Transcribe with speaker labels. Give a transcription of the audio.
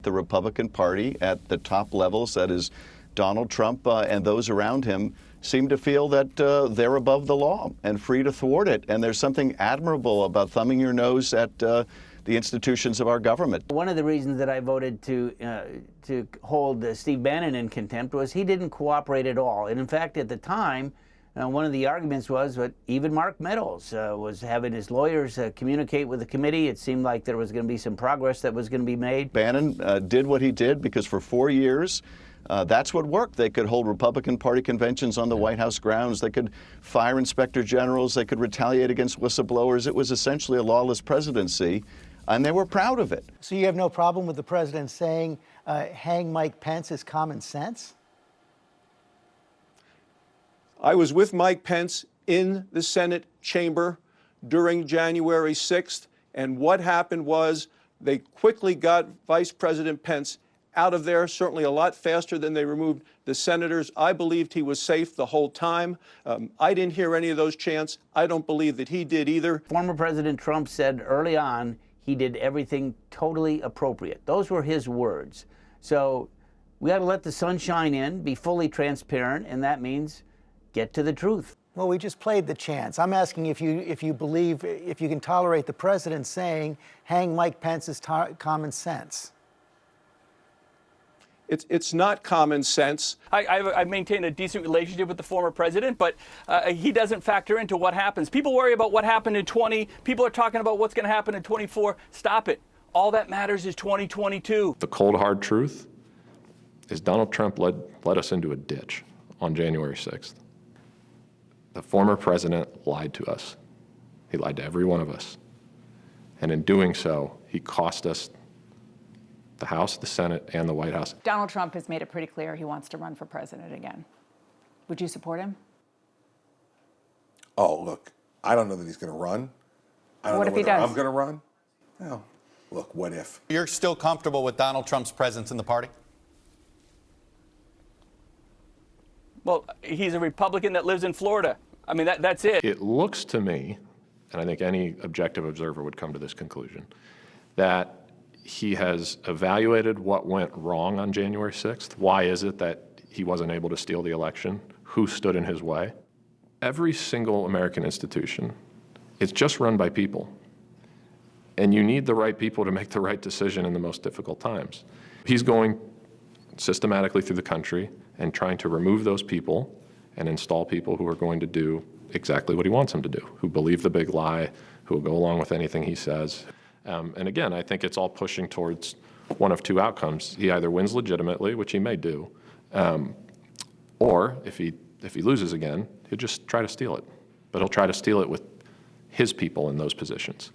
Speaker 1: The Republican Party at the top levels, that is Donald Trump and those around him, seem to feel that they're above the law and free to thwart it. And there's something admirable about thumbing your nose at the institutions of our government.
Speaker 2: One of the reasons that I voted to hold Steve Bannon in contempt was he didn't cooperate at all. And in fact, at the time, one of the arguments was that even Mark Meadows was having his lawyers communicate with the committee. It seemed like there was going to be some progress that was going to be made.
Speaker 1: Bannon did what he did because for 4 years, that's what worked. They could hold Republican Party conventions on the White House grounds. They could fire inspector generals. They could retaliate against whistleblowers. It was essentially a lawless presidency, and they were proud of it.
Speaker 3: So you have no problem with the president saying, hang Mike Pence is common sense?
Speaker 4: I was with Mike Pence in the Senate chamber during January 6th, and what happened was they quickly got Vice President Pence out of there, certainly a lot faster than they removed the senators. I believed he was safe the whole time. I didn't hear any of those chants. I don't believe that he did either.
Speaker 2: Former President Trump said early on he did everything totally appropriate. Those were his words. So we got to let the sunshine in, be fully transparent, and that means get to the truth.
Speaker 3: Well, we just played the chance. I'm asking if you believe, if you can tolerate the president saying, hang Mike Pence is common sense.
Speaker 4: It's not common sense.
Speaker 5: I've maintained a decent relationship with the former president, but he doesn't factor into what happens. People worry about what happened in 20. People are talking about what's going to happen in 24. Stop it. All that matters is 2022.
Speaker 6: The cold, hard truth is Donald Trump led us into a ditch on January 6th. The former president lied to us. He lied to every one of us. And in doing so, he cost us the House, the Senate, and the White House.
Speaker 7: Donald Trump has made it pretty clear he wants to run for president again. Would you support him?
Speaker 8: Oh, look, I don't know that he's going to run. I don't
Speaker 7: What
Speaker 8: know
Speaker 7: if he
Speaker 8: whether
Speaker 7: does?
Speaker 8: I'm going to run. Well, look, what if?
Speaker 9: You're still comfortable with Donald Trump's presence in the party?
Speaker 5: Well, he's a Republican that lives in Florida. I mean, that's it.
Speaker 6: It looks to me, and I think any objective observer would come to this conclusion, that he has evaluated what went wrong on January 6th. Why is it that he wasn't able to steal the election? Who stood in his way? Every single American institution is just run by people. And you need the right people to make the right decision in the most difficult times. He's going systematically through the country and trying to remove those people and install people who are going to do exactly what he wants them to do, who believe the big lie, who will go along with anything he says. And again, I think it's all pushing towards one of two outcomes. He either wins legitimately, which he may do, or if he loses again, he'll just try to steal it. But he'll try to steal it with his people in those positions.